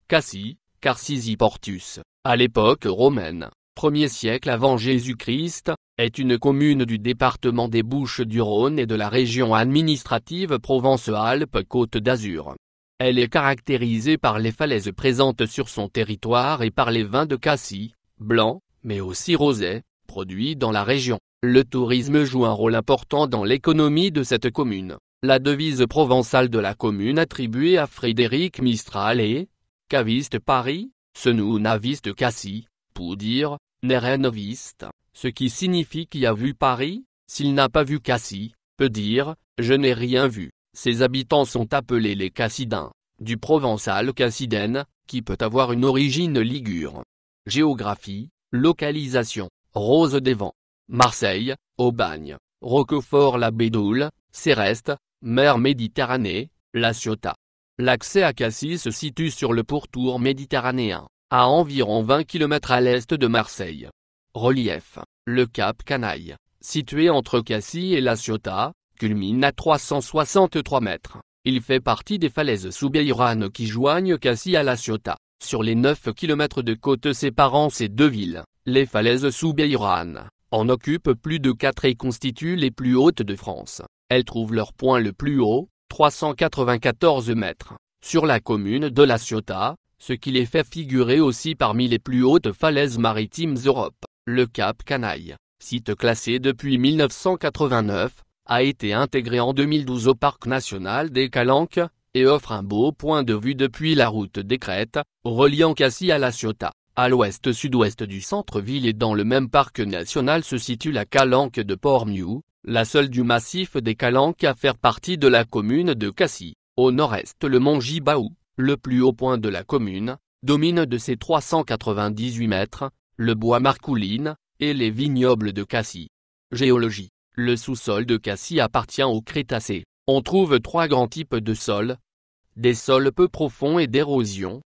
Cassie, Carcisi Portus, à l'époque romaine, 1er siècle avant Jésus-Christ, est une commune du département des Bouches-du-Rhône et de la région administrative Provence-Alpes-Côte d'Azur. Elle est caractérisée par les falaises présentes sur son territoire et par les vins de cassis, blancs, mais aussi rosés, produits dans la région. Le tourisme joue un rôle important dans l'économie de cette commune. La devise provençale de la commune attribuée à Frédéric Mistral est « Caviste Paris, se nous naviste Cassis », pour dire « Nere noviste », ce qui signifie qui a vu Paris, s'il n'a pas vu Cassis, peut dire « Je n'ai rien vu ». Ses habitants sont appelés les Cassidins, du provençal Cassiden, qui peut avoir une origine ligure. Géographie, localisation, Rose des Vents, Marseille, Aubagne, Roquefort-la-Bédoule, Céreste, mer Méditerranée, La Ciotat. L'accès à Cassis se situe sur le pourtour méditerranéen, à environ 20 km à l'est de Marseille. Relief, le cap Canaille, situé entre Cassis et La Ciotat, culmine à 363 mètres. Il fait partie des falaises soubeyranes qui joignent Cassis à La Ciotat. Sur les 9 km de côte séparant ces deux villes, les falaises soubeyranes en occupent plus de 4 et constituent les plus hautes de France. Elles trouvent leur point le plus haut, 394 mètres, sur la commune de La Ciotat, ce qui les fait figurer aussi parmi les plus hautes falaises maritimes d'Europe. Le cap Canaille, site classé depuis 1989, a été intégré en 2012 au parc national des Calanques, et offre un beau point de vue depuis la route des Crêtes, reliant Cassis à La Ciotat. À l'ouest-sud-ouest du centre-ville et dans le même parc national se situe la Calanque de Port-Miou, la seule du massif des Calanques à faire partie de la commune de Cassis. Au nord-est le mont Gibaou, le plus haut point de la commune, domine de ses 398 mètres, le bois Marcouline, et les vignobles de Cassis. Géologie. Le sous-sol de Cassis appartient au Crétacé. On trouve 3 grands types de sols. Des sols peu profonds et d'érosion.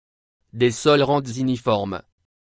Des sols randiniformes.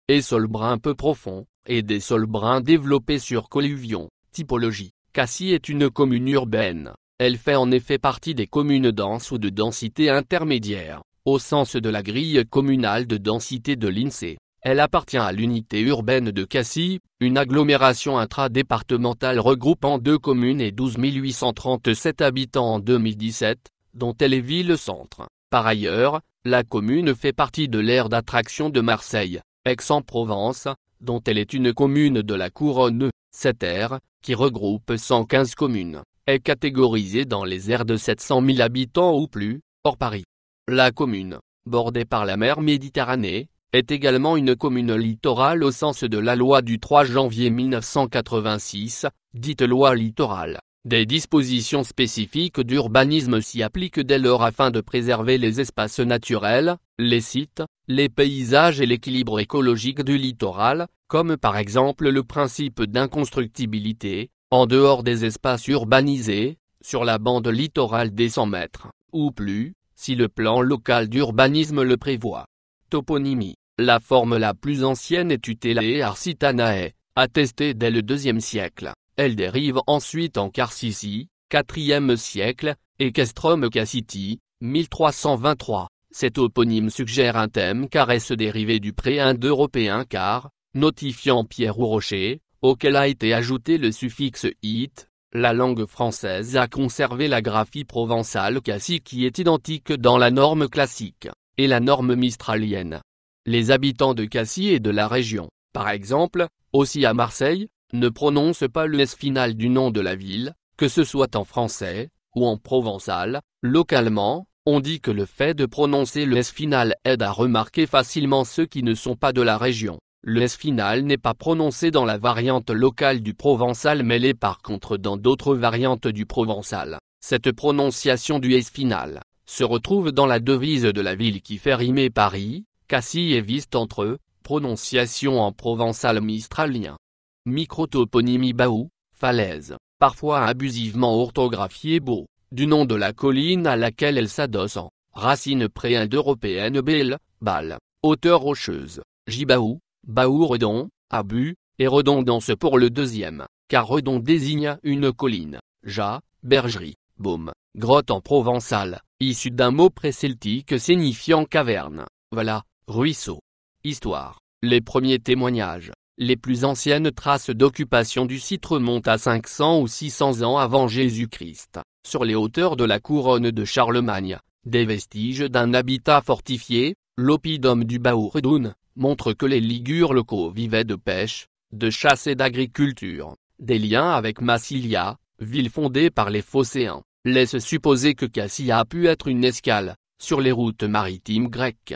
Et sols bruns peu profonds, et des sols bruns développés sur colluvions. Typologie. Cassis est une commune urbaine. Elle fait en effet partie des communes denses ou de densité intermédiaire, au sens de la grille communale de densité de l'INSEE. Elle appartient à l'unité urbaine de Cassis, une agglomération intradépartementale regroupant 2 communes et 12 837 habitants en 2017, dont elle est ville-centre. Par ailleurs, la commune fait partie de l'aire d'attraction de Marseille, Aix-en-Provence, dont elle est une commune de la couronne. Cette aire, qui regroupe 115 communes, est catégorisée dans les aires de 700 000 habitants ou plus, hors Paris. La commune, bordée par la mer Méditerranée, est également une commune littorale au sens de la loi du 3 janvier 1986, dite loi littorale. Des dispositions spécifiques d'urbanisme s'y appliquent dès lors afin de préserver les espaces naturels, les sites, les paysages et l'équilibre écologique du littoral, comme par exemple le principe d'inconstructibilité, en dehors des espaces urbanisés, sur la bande littorale des 100 mètres, ou plus, si le plan local d'urbanisme le prévoit. Toponymie. La forme la plus ancienne est Tutelae Arcitanae, attestée dès le IIe siècle. Elle dérive ensuite en Carcici, IVe siècle, et Castrum Cassiti, 1323. Cet toponyme suggère un thème car est-ce dérivé du pré-indo-européen car, notifiant pierre ou rocher, auquel a été ajouté le suffixe ite. La langue française a conservé la graphie provençale cassi qui est identique dans la norme classique, et la norme mistralienne. Les habitants de Cassis et de la région, par exemple, aussi à Marseille, ne prononcent pas le S final du nom de la ville, que ce soit en français, ou en provençal. Localement, on dit que le fait de prononcer le S final aide à remarquer facilement ceux qui ne sont pas de la région. Le S final n'est pas prononcé dans la variante locale du provençal mais l'est par contre dans d'autres variantes du provençal. Cette prononciation du S final se retrouve dans la devise de la ville qui fait rimer Paris, Cassis et Viste entre eux, prononciation en provençal mistralien. Microtoponymie Baou, falaise, parfois abusivement orthographiée Beau, du nom de la colline à laquelle elle s'adosse en racine pré-indo-européenne Bel, Bal, hauteur rocheuse, Jibaou, Baou redon, abus, et redondance pour le deuxième, car redon désigne une colline, Ja, bergerie, baume, grotte en provençal, issu d'un mot pré-celtique signifiant caverne, voilà, ruisseau. Histoire. Les premiers témoignages, les plus anciennes traces d'occupation du site remontent à 500 ou 600 ans avant Jésus-Christ, sur les hauteurs de la couronne de Charlemagne. Des vestiges d'un habitat fortifié, l'oppidum du Baou-Redoun, montre que les Ligures locaux vivaient de pêche, de chasse et d'agriculture. Des liens avec Massilia, ville fondée par les Phocéens, laissent supposer que Cassis a pu être une escale, sur les routes maritimes grecques.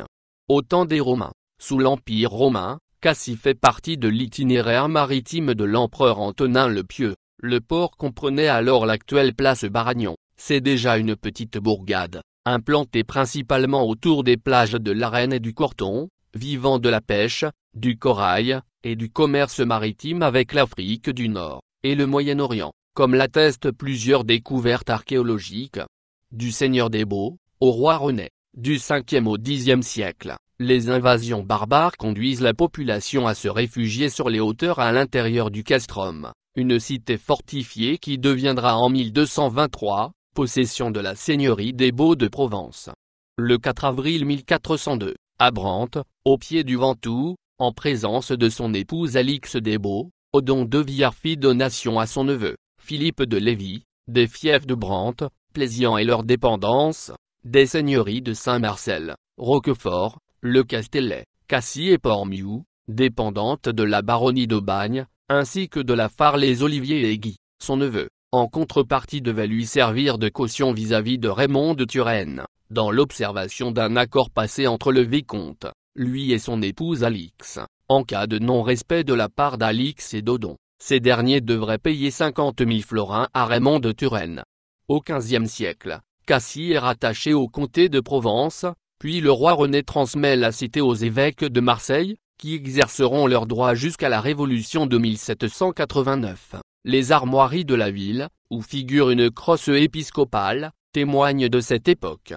Au temps des Romains, sous l'Empire romain, Cassis fait partie de l'itinéraire maritime de l'empereur Antonin le Pieux. Le port comprenait alors l'actuelle place Baragnon. C'est déjà une petite bourgade, implantée principalement autour des plages de l'Arène et du Corton, vivant de la pêche, du corail, et du commerce maritime avec l'Afrique du Nord, et le Moyen-Orient, comme l'attestent plusieurs découvertes archéologiques. Du Seigneur des Baux, au roi René, du 5e au 10e siècle, les invasions barbares conduisent la population à se réfugier sur les hauteurs à l'intérieur du castrum, une cité fortifiée qui deviendra en 1223, possession de la seigneurie des Baux de Provence. Le 4 avril 1402, à Brantes, au pied du Ventoux, en présence de son épouse Alix des Baux, Odon de Villars fit donation à son neveu, Philippe de Lévis, des fiefs de Brantes, Plaisian et leurs dépendances, des seigneuries de Saint-Marcel, Roquefort, Le Castellet, Cassis et Portmiou, dépendantes de la baronnie d'Aubagne, ainsi que de la Fare les Oliviers et Guy, son neveu. En contrepartie devait lui servir de caution vis-à-vis de Raymond de Turenne, dans l'observation d'un accord passé entre le vicomte, lui et son épouse Alix, en cas de non-respect de la part d'Alix et d'Odon. Ces derniers devraient payer 50 000 florins à Raymond de Turenne. Au XVe siècle, Cassis est rattaché au comté de Provence, puis le roi René transmet la cité aux évêques de Marseille, qui exerceront leurs droits jusqu'à la Révolution de 1789. Les armoiries de la ville, où figure une crosse épiscopale, témoignent de cette époque.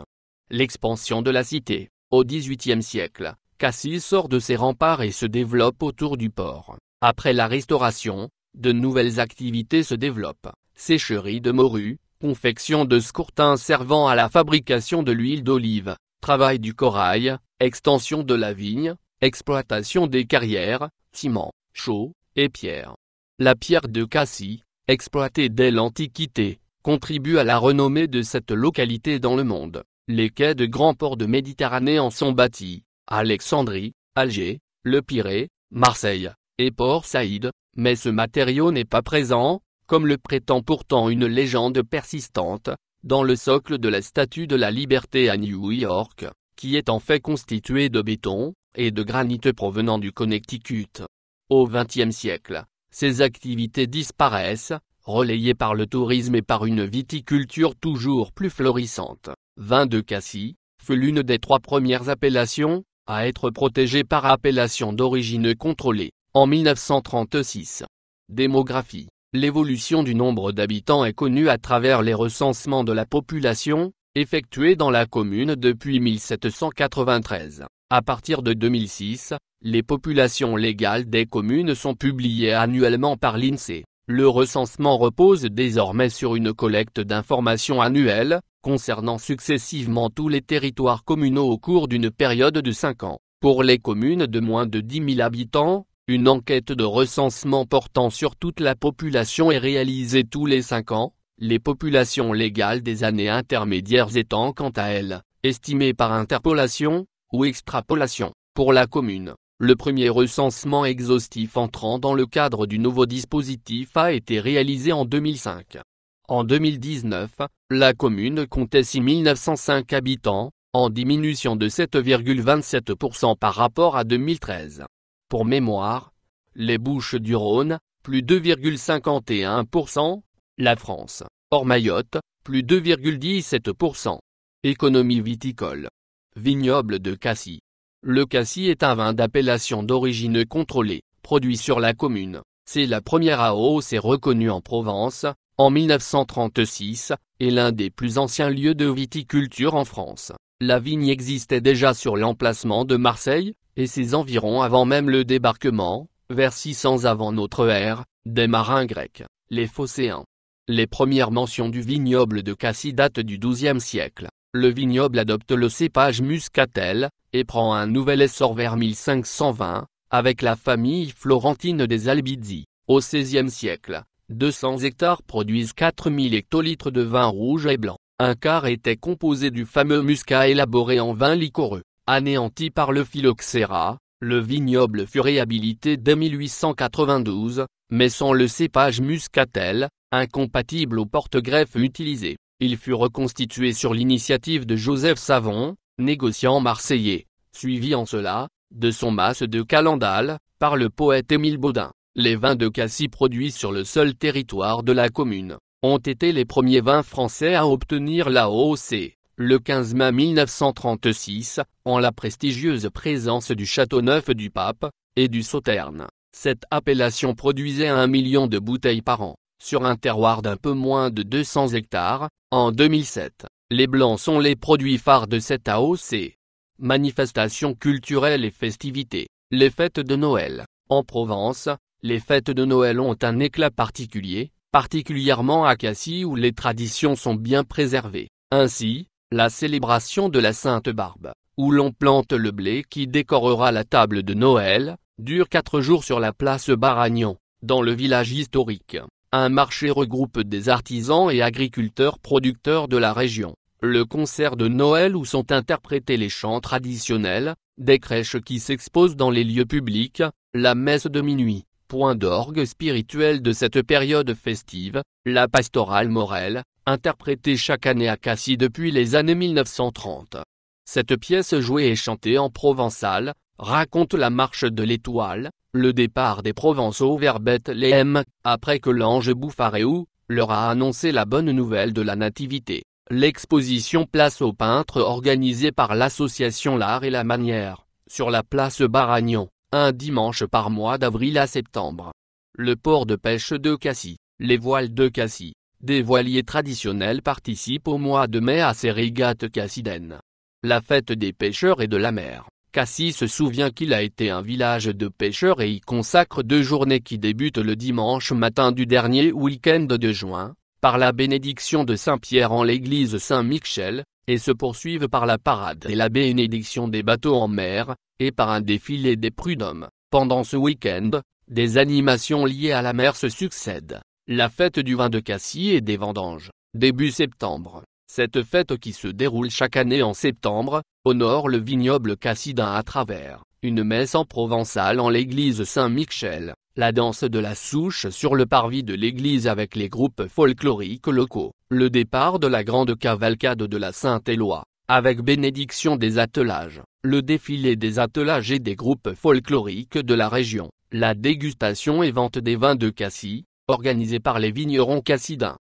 L'expansion de la cité, au XVIIIe siècle, Cassis sort de ses remparts et se développe autour du port. Après la Restauration, de nouvelles activités se développent, sécherie de morues, confection de scourtins servant à la fabrication de l'huile d'olive, travail du corail, extension de la vigne, exploitation des carrières, ciment, chaux, et pierre. La pierre de Cassis, exploitée dès l'Antiquité, contribue à la renommée de cette localité dans le monde. Les quais de grands ports de Méditerranée en sont bâtis, Alexandrie, Alger, Le Pirée, Marseille, et Port Saïd, mais ce matériau n'est pas présent, comme le prétend pourtant une légende persistante, dans le socle de la Statue de la Liberté à New York, qui est en fait constitué de béton, et de granit provenant du Connecticut. Au XXe siècle, ces activités disparaissent, relayées par le tourisme et par une viticulture toujours plus florissante. Vin de Cassis fut l'une des 3 premières appellations à être protégée par appellation d'origine contrôlée, en 1936. Démographie. L'évolution du nombre d'habitants est connue à travers les recensements de la population, effectués dans la commune depuis 1793. À partir de 2006, les populations légales des communes sont publiées annuellement par l'INSEE. Le recensement repose désormais sur une collecte d'informations annuelles, concernant successivement tous les territoires communaux au cours d'une période de 5 ans. Pour les communes de moins de 10 000 habitants, une enquête de recensement portant sur toute la population est réalisée tous les 5 ans, les populations légales des années intermédiaires étant quant à elles, estimées par interpolation, ou extrapolation, pour la commune. Le premier recensement exhaustif entrant dans le cadre du nouveau dispositif a été réalisé en 2005. En 2019, la commune comptait 6 905 habitants, en diminution de 7,27% par rapport à 2013. Pour mémoire, les Bouches-du-Rhône, plus 2,51%, la France, hors Mayotte, plus 2,17%. Économie viticole. Vignoble de Cassis. Le cassis est un vin d'appellation d'origine contrôlée, produit sur la commune. C'est la première AOC reconnue en Provence, en 1936, et l'un des plus anciens lieux de viticulture en France. La vigne existait déjà sur l'emplacement de Marseille, et ses environs avant même le débarquement, vers 600 avant notre ère, des marins grecs, les Phocéens. Les premières mentions du vignoble de Cassis datent du XIIe siècle. Le vignoble adopte le cépage muscatel, et prend un nouvel essor vers 1520, avec la famille florentine des Albizzi. Au XVIe siècle, 200 hectares produisent 4000 hectolitres de vin rouge et blanc. Un quart était composé du fameux muscat élaboré en vin liquoreux. Anéanti par le phylloxéra, le vignoble fut réhabilité dès 1892, mais sans le cépage muscatel, incompatible au porte-greffe utilisé. Il fut reconstitué sur l'initiative de Joseph Savon, négociant marseillais, suivi en cela, de son mas de Calendal, par le poète Émile Baudin. Les vins de Cassis produits sur le seul territoire de la commune, ont été les premiers vins français à obtenir l'AOC, le 15 mai 1936, en la prestigieuse présence du Châteauneuf-du-Pape, et du Sauterne. Cette appellation produisait 1 million de bouteilles par an, sur un terroir d'un peu moins de 200 hectares, en 2007. Les blancs sont les produits phares de cette AOC. Manifestations culturelles et festivités. Les fêtes de Noël. En Provence, les fêtes de Noël ont un éclat particulier, particulièrement à Cassis où les traditions sont bien préservées. Ainsi, la célébration de la Sainte Barbe, où l'on plante le blé qui décorera la table de Noël, dure 4 jours sur la place Baragnon, dans le village historique. Un marché regroupe des artisans et agriculteurs producteurs de la région. Le concert de Noël où sont interprétés les chants traditionnels, des crèches qui s'exposent dans les lieux publics, la messe de minuit, point d'orgue spirituel de cette période festive, la pastorale Morel, interprétée chaque année à Cassis depuis les années 1930. Cette pièce jouée et chantée en provençal, raconte la marche de l'étoile, le départ des Provençaux vers Bethléem, après que l'ange Boupharéou leur a annoncé la bonne nouvelle de la Nativité. L'exposition Place aux peintres organisée par l'association L'Art et la Manière, sur la place Baragnon, un dimanche par mois d'avril à septembre. Le port de pêche de Cassis, les voiles de Cassis, des voiliers traditionnels participent au mois de mai à ces régates cassidennes. La fête des pêcheurs et de la mer. Cassis se souvient qu'il a été un village de pêcheurs et y consacre 2 journées qui débutent le dimanche matin du dernier week-end de juin, par la bénédiction de Saint-Pierre en l'église Saint-Michel, et se poursuivent par la parade et la bénédiction des bateaux en mer, et par un défilé des prud'hommes. Pendant ce week-end, des animations liées à la mer se succèdent. La fête du vin de Cassis et des vendanges, début septembre. Cette fête qui se déroule chaque année en septembre, honore le vignoble cassidin à travers une messe en provençal en l'église Saint-Michel, la danse de la souche sur le parvis de l'église avec les groupes folkloriques locaux, le départ de la grande cavalcade de la Sainte-Éloi, avec bénédiction des attelages, le défilé des attelages et des groupes folkloriques de la région, la dégustation et vente des vins de Cassis, organisée par les vignerons cassidins.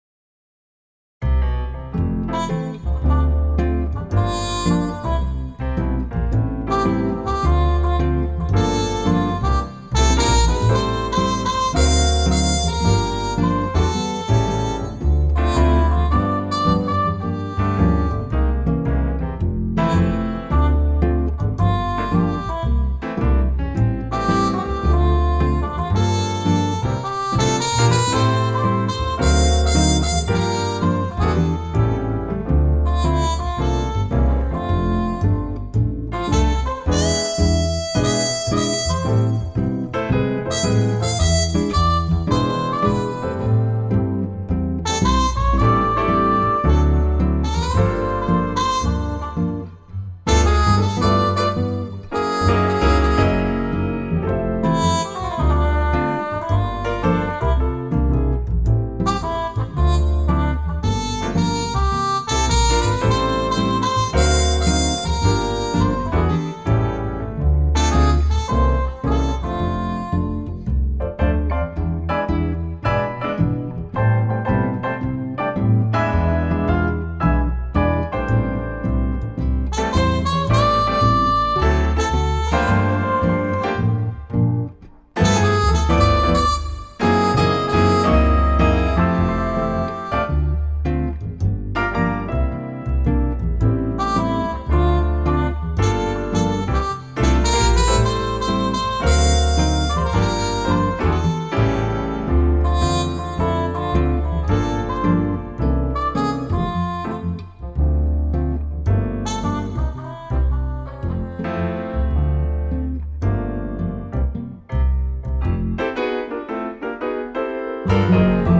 Thank you.